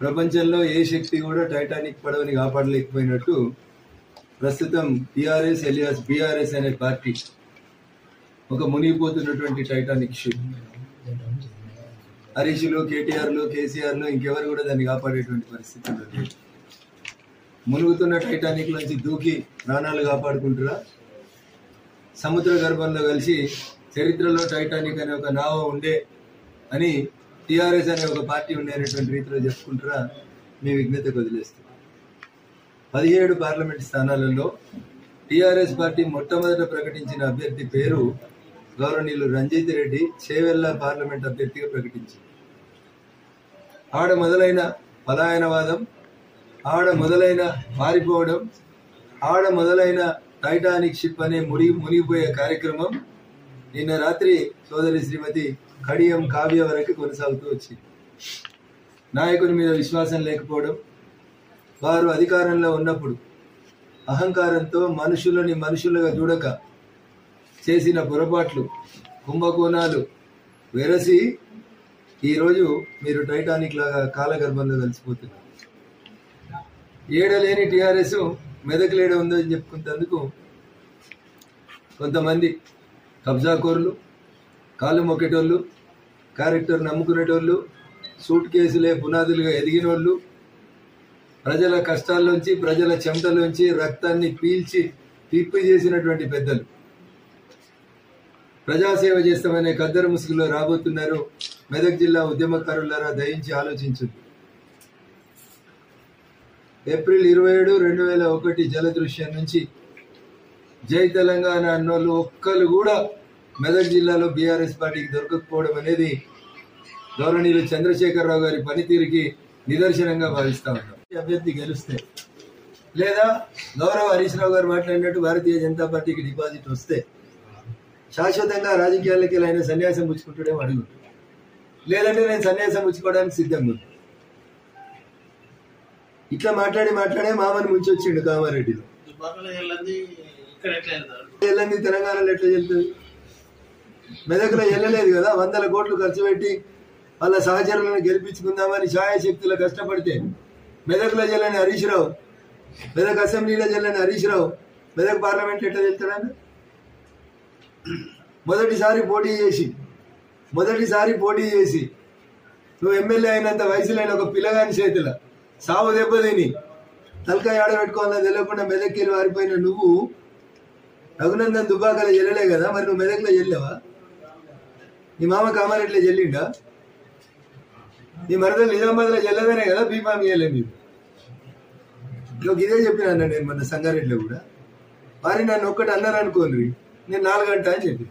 ప్రపంచంలో ఏ శక్తి కూడా టైటానిక్ పడవని కాపాడలేకపోయినట్టు ప్రస్తుతం టిఆర్ఎస్ ఎలియాస్ బీఆర్ఎస్ అనే పార్టీ ఒక మునిగిపోతున్నటువంటి టైటానిక్ షిప్. హరీష్లు, కేటీఆర్లు, కేసీఆర్లు ఇంకెవరు కూడా దాన్ని కాపాడేటువంటి పరిస్థితుల్లో లేదు. మునుగుతున్న టైటానిక్ నుంచి దూకి ప్రాణాలు కాపాడుకుంటారా? సముద్ర గర్భంలో కలిసి చరిత్రలో టైటానిక్ అనే ఒక నావ ఉండే అని టిఆర్ఎస్ అనే ఒక పార్టీ ఉండే అనేటువంటి రీతిలో చెప్పుకుంటారా? మీ విజ్ఞతకు వదిలేస్తారు. 17 పార్లమెంట్ స్థానాలలో టిఆర్ఎస్ పార్టీ మొట్టమొదట ప్రకటించిన అభ్యర్థి పేరు గౌరవనీయులు రంజిత్ రెడ్డి చేవెళ్ల పార్లమెంట్ అభ్యర్థిగా ప్రకటించింది. ఆడ మొదలైన పలాయనవాదం, ఆడ మొదలైన పారిపోవడం, ఆడ మొదలైన టైటానిక్ షిప్ అనే మునిగిపోయే కార్యక్రమం నిన్న రాత్రి సోదరి శ్రీమతి కడియం కావ్య వరకు కొనసాగుతూ వచ్చింది. నాయకుని మీద విశ్వాసం లేకపోవడం, వారు అధికారంలో ఉన్నప్పుడు అహంకారంతో మనుషులని మనుషులుగా చూడక చేసిన పొరపాట్లు, కుంభకోణాలు వెరసి ఈరోజు మీరు టైటానిక్ లాగా కాలగర్భంలో కలిసిపోతున్నారు. ఏడలేని టిఆర్ఎస్ మెదకులేడ ఉందని చెప్పుకునేందుకు కొంతమంది కబ్జాకోర్లు, కాళ్ళు మొక్కేటోళ్ళు, క్యారెక్టర్ నమ్ముకునేటోళ్ళు, సూట్ కేసులే పునాదులుగా ఎదిగినోళ్ళు, ప్రజల కష్టాల్లోంచి ప్రజల చెమటలోంచి రక్తాన్ని పీల్చి తిప్పి చేసినటువంటి పెద్దలు ప్రజాసేవ చేస్తామనే ఖద్దరు ముసుగులో రాబోతున్నారు. మెదక్ జిల్లా ఉద్యమకారులారా దయించి ఆలోచించండి. ఏప్రిల్ 27, 2001 జలదృశ్యం నుంచి జై తెలంగాణ అన్నోళ్ళు ఒక్కరు కూడా మెదక్ జిల్లాలో బీఆర్ఎస్ పార్టీకి దొరకకపోవడం అనేది గౌరవనీయులు చంద్రశేఖరరావు గారి పనితీరుకి నిదర్శనంగా భావిస్తా ఉన్నాం. అభ్యర్థి గెలిస్తే లేదా గౌరవ హరీష్ రావు గారు మాట్లాడినట్టు భారతీయ జనతా పార్టీకి డిపాజిట్ వస్తే శాశ్వతంగా రాజకీయాలకి ఆయన సన్యాసం పుచ్చుకుంటాడేమో అడుగు, లేదంటే నేను సన్యాసం పుచ్చుకోవడానికి సిద్ధంగా ఉంది. ఇట్లా మాట్లాడే మామని ముంచి వచ్చిండు కామారెడ్డిలో. ఎల్లంది తెలంగాణలో ఎట్లా చెల్తుంది? మెదకులో వెళ్ళలేదు కదా. 100 కోట్లు ఖర్చు పెట్టి వాళ్ళ సహచరులను గెలిపించుకుందామని ఛాయాశక్తులు కష్టపడితే మెదకులో చెల్లని హరీష్ రావు, మెదక్ అసెంబ్లీలో చెల్లని హరీష్ రావు మెదక్ పార్లమెంట్ ఎట్లా చెల్తాడని మొదటిసారి పోటీ చేసి నువ్వు ఎమ్మెల్యే అయినంత వయసులైన ఒక పిల్లగాని చేతుల సావు దెబ్బతిని తలకాయ ఆడబెట్టుకోవాలని తెలియకుండా మెదక్కి వారిపోయిన నువ్వు రఘునందన్ దుబ్బాకలో చెల్లలే కదా. మరి నువ్వు మెదక్లో చెల్లేవా? నీ మామ కామారెడ్డిలో చెల్లిండా? నీ మరదలు నిజామాబాద్లో చెల్లదనే కదా బీఫామ్ ఇయ్యలే మీరు. ఇదే చెప్పినా నేను మన సంగారెడ్డిలో కూడా. వారి నన్ను ఒక్కటి అన్నారు అనుకోండి, నేను 4 గంటలు అని చెప్పి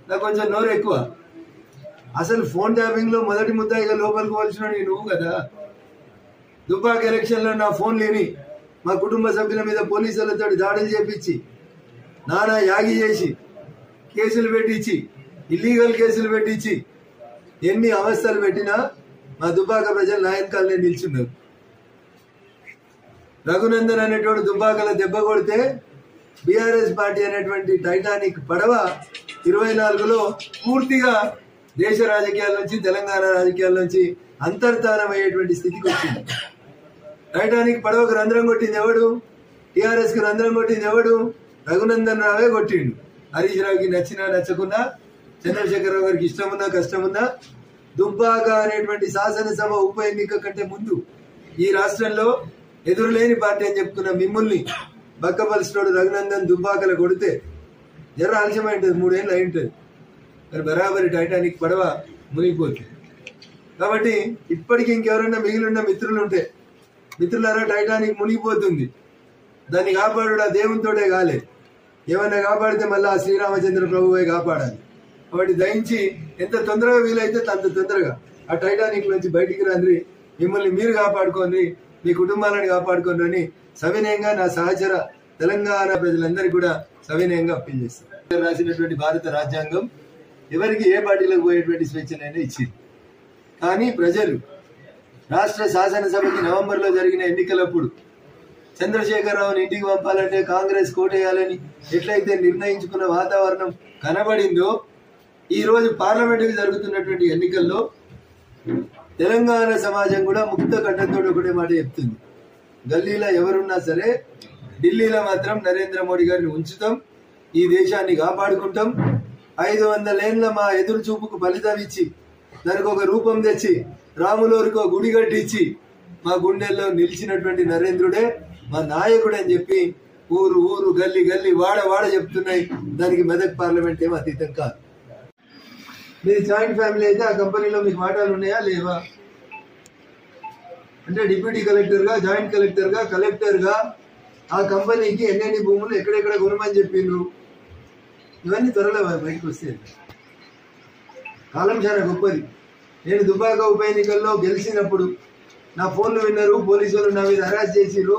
నాకు కొంచెం నోరు ఎక్కువ. అసలు ఫోన్ ట్యాపింగ్ లో మొదటి ముద్దాయిగా లోపలికి పోల్చిన నువ్వు కదా. దుబ్బాక ఎలక్షన్ లో నా ఫోన్ లేని మా కుటుంబ సభ్యుల మీద పోలీసులతో దాడులు చేపించి నానా యాగి చేసి కేసులు పెట్టించి ఇల్లీగల్ కేసులు పెట్టించి ఎన్ని అవస్థలు పెట్టినా మా దుబ్బాక ప్రజలు నాయకాలనే నిల్చున్నారు. రఘునందన్ అనేటోడు దుబ్బాకల దెబ్బ కొడితే బీఆర్ఎస్ పార్టీ అనేటువంటి టైటానిక్ పడవ 24లో పూర్తిగా దేశ రాజకీయాల నుంచి తెలంగాణ రాజకీయాల నుంచి అంతర్ధానం అయ్యేటువంటి స్థితికి వచ్చింది. టైటానిక్ పడవకు రంధ్రం కొట్టింది ఎవడు? టిఆర్ఎస్ కి రంధ్రం కొట్టింది ఎవడు? రఘునందన్ రావే కొట్టిండు. హరీష్ రావుకి నచ్చినా నచ్చకున్నా, చంద్రశేఖరరావు గారికి ఇష్టమున్నా కష్టమున్నా, దుబ్బాక అనేటువంటి శాసనసభ ఉప ఎన్నిక కంటే ముందు ఈ రాష్ట్రంలో ఎదురులేని పార్టీ అని చెప్పుకున్న మిమ్మల్ని బక్కపలిసినోడు రఘునందన్ దుబ్బాకల కొడితే జర ఆలస్యం అయింటుంది, 3 ఏళ్ళు అయింటుంది. మరి బరాబరి టైటానిక్ పడవ మునిగిపోతుంది. కాబట్టి ఇప్పటికి ఇంకెవరైనా మిగిలిన మిత్రులు ఉంటే, మిత్రులారా టైటానిక్ మునిగిపోతుంది, దాన్ని కాపాడు ఆ దేవునితోటే కాలే. ఏమన్నా కాపాడితే మళ్ళీ ఆ శ్రీరామచంద్ర ప్రభువే కాపాడాలి. కాబట్టి దయించి ఎంత తొందరగా వీలైతే అంత తొందరగా ఆ టైటానిక్ నుంచి బయటికి రండి, మిమ్మల్ని మీరు కాపాడుకోండి, మీ కుటుంబాలను కాపాడుకోండి అని సవినయంగా నా సహచర తెలంగాణ ప్రజలందరికీ కూడా సవినయంగా అప్పీల్ చేస్తారు. రాసినటువంటి భారత రాజ్యాంగం ఎవరికి ఏ పార్టీలకు పోయేటువంటి స్వేచ్ఛనైనా ఇచ్చింది. కానీ ప్రజలు రాష్ట్ర శాసనసభకి నవంబర్లో జరిగిన ఎన్నికలప్పుడు చంద్రశేఖరరావుని ఇంటికి పంపాలంటే కాంగ్రెస్ కోటేయాలని ఎట్లయితే నిర్ణయించుకున్న వాతావరణం కనబడిందో, ఈ రోజు పార్లమెంటుకి జరుగుతున్నటువంటి ఎన్నికల్లో తెలంగాణ సమాజం కూడా ముక్త కంఠంతో ఒకటే మాట చెప్తుంది, గల్లీలో ఎవరున్నా సరే ఢిల్లీలో మాత్రం నరేంద్ర మోడీ గారిని ఉంచుతాం, ఈ దేశాన్ని కాపాడుకుంటాం. 500 ఏళ్ల మా ఎదురు చూపుకు ఫలితం ఇచ్చి దానికి ఒక రూపం తెచ్చి రాములోరికి ఒక గుడి కట్టించి మా గుండెల్లో నిలిచినటువంటి నరేంద్రుడే మా నాయకుడు అని చెప్పి ఊరు ఊరు గల్లీ గల్లీ వాడ వాడ చెప్తున్నాయి. దానికి మెదక్ పార్లమెంట్ ఏమో అతీతం కాదు. మీది జాయింట్ ఫ్యామిలీ అయితే ఆ కంపెనీలో మీకు వాటాలు ఉన్నాయా లేవా? అంటే డిప్యూటీ కలెక్టర్ గా, జాయింట్ కలెక్టర్ గా, కలెక్టర్ గా ఆ కంపెనీకి ఎన్నెన్ని భూములు ఎక్కడెక్కడ కొనమని చెప్పిండ్రు. ఇవన్నీ త్వరలో బయటకు వస్తాయి. కాలం చాలా గొప్పది. నేను దుబ్బాక ఉప ఎన్నికల్లో గెలిచినప్పుడు నా ఫోన్లు విన్నారు, పోలీసులు నా మీద అరెస్ట్ చేసిరు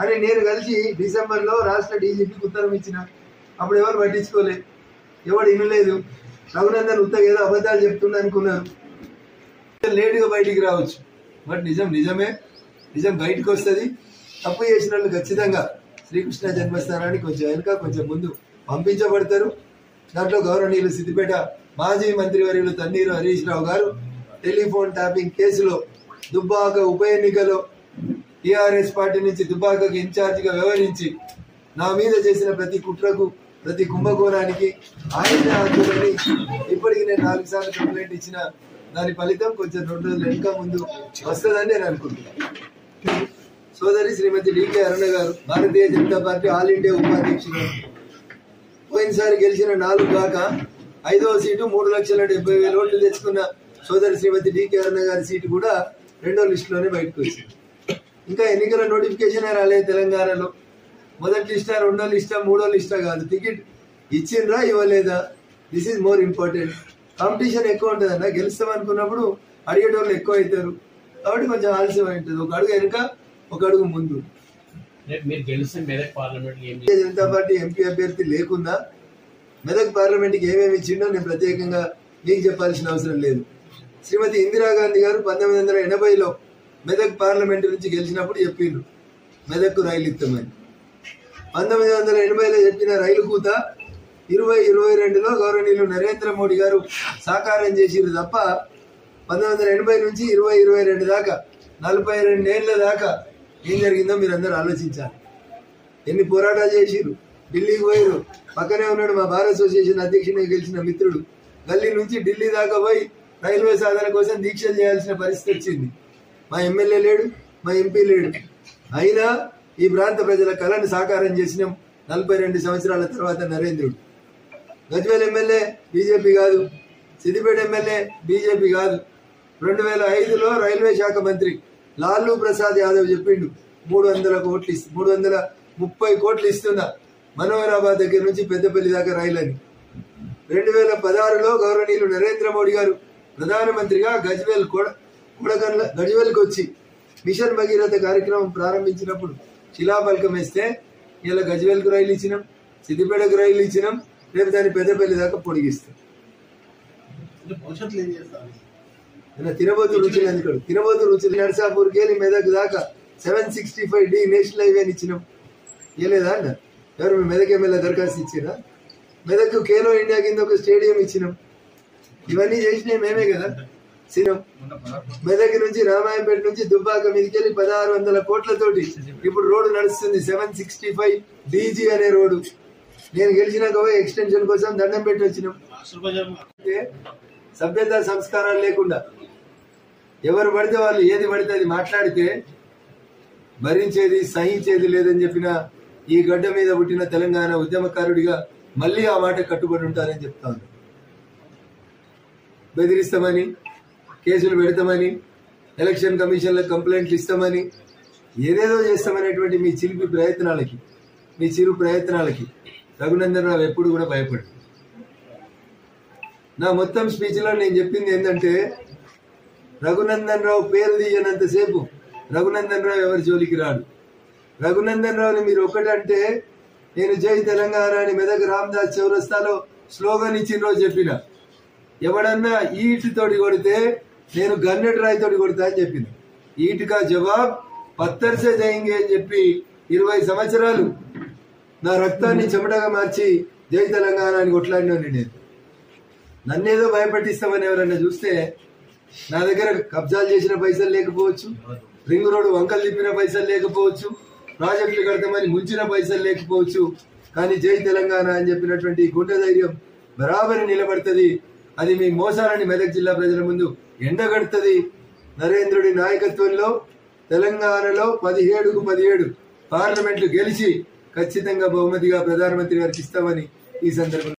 అని నేను కలిసి డిసెంబర్లో రాష్ట్ర డీజీపీకి ఉత్తరం ఇచ్చిన. అప్పుడు ఎవరు పట్టించుకోలే, ఎవడు వినలేదు. రఘునందన్ ఉత్తగా ఏదో అబద్ధాలు చెప్తుండ అనుకున్నారు. లేటుగా బయటికి రావచ్చు, బట్ నిజమే. నిజం బయటకు వస్తుంది. తప్పు చేసిన వాళ్ళు ఖచ్చితంగా శ్రీకృష్ణ జన్మస్థానానికి కొంచెం వెనుక కొంచెం ముందు పంపించబడతారు. దాంట్లో గౌరవనీయులు సిద్దిపేట మాజీ మంత్రివర్యులు తన్నీరు హరీష్ రావు గారు టెలిఫోన్ ట్యాపింగ్ కేసులో దుబ్బాక ఉప ఎన్నికలో టీఆర్ఎస్ పార్టీ నుంచి దుబ్బాకకు ఇన్ఛార్జిగా వ్యవహరించి నా మీద చేసిన ప్రతి కుట్రకు, ప్రతి కుంభకోణానికి ఆయన ఆధ్వర్యాన్ని ఇప్పటికి నేను 4 సార్లు కంప్లైంట్ ఇచ్చిన దాని ఫలితం కొంచెం 2 రోజులు వెనుక ముందు వస్తుందని నేను అనుకుంటున్నాను. సోదరి శ్రీమతి డికే అరుణ గారు Bharatiya Janata party all India ఉపాధ్యక్షులు. పోయినసారి గెలిచిన 4 కాక 5వ సీటు 3,70,000 ఓట్లు తెచ్చుకున్న సోదరి శ్రీమతి డికే అరుణ గారి సీటు కూడా 2వ లిస్టులోనే బయటకు వచ్చింది. ఇంకా ఎన్నికల నోటిఫికేషన్ రాలేదు తెలంగాణలో. మొదటి లిస్టా, 2వ లిస్టా, 3వ లిస్టా కాదు, టికెట్ ఇచ్చిండ్రా ఇవ్వలేదా, this is more important. Competition ఎక్కువ ఉంటుంది అన్న, గెలుస్తాం అనుకున్నప్పుడు అడిగేటోళ్ళు ఎక్కువ అవుతారు కాబట్టి కొంచెం ఆలస్యం అవుతుంది. ఒక అడుగు వెనుక, ఒక అడుగు ముందు. జనతా పార్టీ ఎంపీ అభ్యర్థి లేకుండా మెదక్ పార్లమెంట్ కి ఏమేమి ఇచ్చిండో నేను ప్రత్యేకంగా మీకు చెప్పాల్సిన అవసరం లేదు. శ్రీమతి ఇందిరాగాంధీ గారు 1980లో మెదక్ పార్లమెంట్ నుంచి గెలిచినప్పుడు చెప్పిండ్రు మెదక్కు రైలు ఇస్తామని. 1980లో చెప్పిన రైలు కూత 2022లో గౌరవనీయులు నరేంద్ర మోడీ గారు సాకారం చేసిరు తప్ప 1980 నుంచి 2022 దాకా 42 ఏళ్ల దాకా ఏం జరిగిందో మీరు అందరూ ఆలోచించాలి. ఎన్ని పోరాటాలు చేసిరు, ఢిల్లీకి పోయిరు. పక్కనే ఉన్నాడు మా భారత అసోసియేషన్ అధ్యక్షునిగా గెలిచిన మిత్రుడు, గల్లీ నుంచి ఢిల్లీ దాకా పోయి రైల్వే సాధన కోసం దీక్షలు చేయాల్సిన పరిస్థితి వచ్చింది. మా ఎమ్మెల్యే లేడు, మా ఎంపీ లేడు. అయినా ఈ ప్రాంత ప్రజల కళను సాకారం చేసినాం 42 సంవత్సరాల తర్వాత నరేంద్రుడు. గజ్వేల్ ఎమ్మెల్యే బీజేపీ కాదు, సిద్దిపేట ఎమ్మెల్యే బీజేపీ కాదు. 2005లో రైల్వే శాఖ మంత్రి లాలూ ప్రసాద్ యాదవ్ చెప్పిండు 330 కోట్లు ఇస్తున్నా మనోహరాబాద్ దగ్గర నుంచి పెద్దపల్లి దాకా రైలని. 2016లో గౌరవనీయులు నరేంద్ర మోడీ గారు ప్రధానమంత్రిగా గజ్వేల్కి వచ్చి మిషన్ భగీరథ కార్యక్రమం ప్రారంభించినప్పుడు శిలాఫలకం వేస్తే ఇలా గజ్వేల్కు రైలు ఇచ్చినాం, సిద్దిపేటకు రైలు ఇచ్చినాం, రేపు దాన్ని పెద్దపల్లి దాకా పొడిగిస్తాం. తినబోతు రుచులు ఎందుకు, తినబోతు రుచులు నర్సాపూర్కి వెళ్ళి మెదక్ దాకా 765D నేషనల్ హైవేని ఇచ్చినాం. ఇవ్వలేదా అన్న? ఎవరు మెదక్ ఎమ్మెల్యే దరఖాస్తు ఇచ్చినా? మెదక్ ఖేలో ఇండియా కింద ఒక స్టేడియం ఇచ్చినాం. ఇవన్నీ చేసినాయి మేమే కదా. సినం మెదక్ నుంచి రామాయంపేట నుంచి దుబ్బాక మీదకి వెళ్ళి 1600 కోట్లతోటి ఇప్పుడు రోడ్డు నడుస్తుంది. 765DG అనే రోడ్డు. నేను గెలిచినాక ఎక్స్టెన్షన్ కోసం దండం పెట్టి వచ్చినాం. సభ్యత సంస్కారాలు లేకుండా ఎవరు పడితే వాళ్ళు ఏది పడితే అది మాట్లాడితే భరించేది సహించేది లేదని చెప్పిన ఈ గడ్డ మీద పుట్టిన తెలంగాణ ఉద్యమకారుడిగా మళ్ళీ ఆ మాట కట్టుబడి ఉంటారని చెప్తాను. బెదిరిస్తామని, కేసులు పెడతామని, ఎలక్షన్ కమిషన్లకు కంప్లైంట్లు ఇస్తామని, ఏదేదో చేస్తామనేటువంటి మీ చిలిపి ప్రయత్నాలకి, మీ చిరు ప్రయత్నాలకి రఘునందన్ రావు ఎప్పుడు కూడా భయపడు. నా మొత్తం స్పీచ్లో నేను చెప్పింది ఏంటంటే, రఘునందన్ రావు పేరు తీయనంతసేపు రఘునందన్ రావు ఎవరి జోలికి రాడు. రఘునందన్ రావుని మీరు ఒకటంటే, నేను జై తెలంగాణ అని మెదక్ రామదాస్ చౌరస్తాలో స్లోగన్ ఇచ్చిన రోజు చెప్పిన, ఎవడన్నా ఈటుతోటి కొడితే నేను గన్నెట్ రాయితోటి కొడతా అని చెప్పిన. ఈటుగా జవాబ్ పత్తర్సే జయింగే అని చెప్పి 20 సంవత్సరాలు నా రక్తాన్ని చెమటగా మార్చి జై తెలంగాణ అని కొట్లాడినోని నేను. నన్నేదో భయపట్టిస్తామని ఎవరన్నా చూస్తే నా దగ్గర కబ్జాలు చేసిన పైసలు లేకపోవచ్చు, రింగ్ రోడ్డు వంకలు తిప్పిన పైసలు లేకపోవచ్చు, ప్రాజెక్టులు కడతామని ముంచిన పైసలు లేకపోవచ్చు, కానీ జై తెలంగాణ అని చెప్పినటువంటి గుండె ధైర్యం బరాబరి నిలబడుతుంది. అది మీ మోసాలని మెదక్ జిల్లా ప్రజల ముందు ఎండగడుతుంది. నరేంద్రుడి నాయకత్వంలో తెలంగాణలో 17కు 17 పార్లమెంట్లు గెలిచి ఖచ్చితంగా బహుమతిగా ప్రధానమంత్రి గారికి ఇస్తామని ఈ సందర్భంగా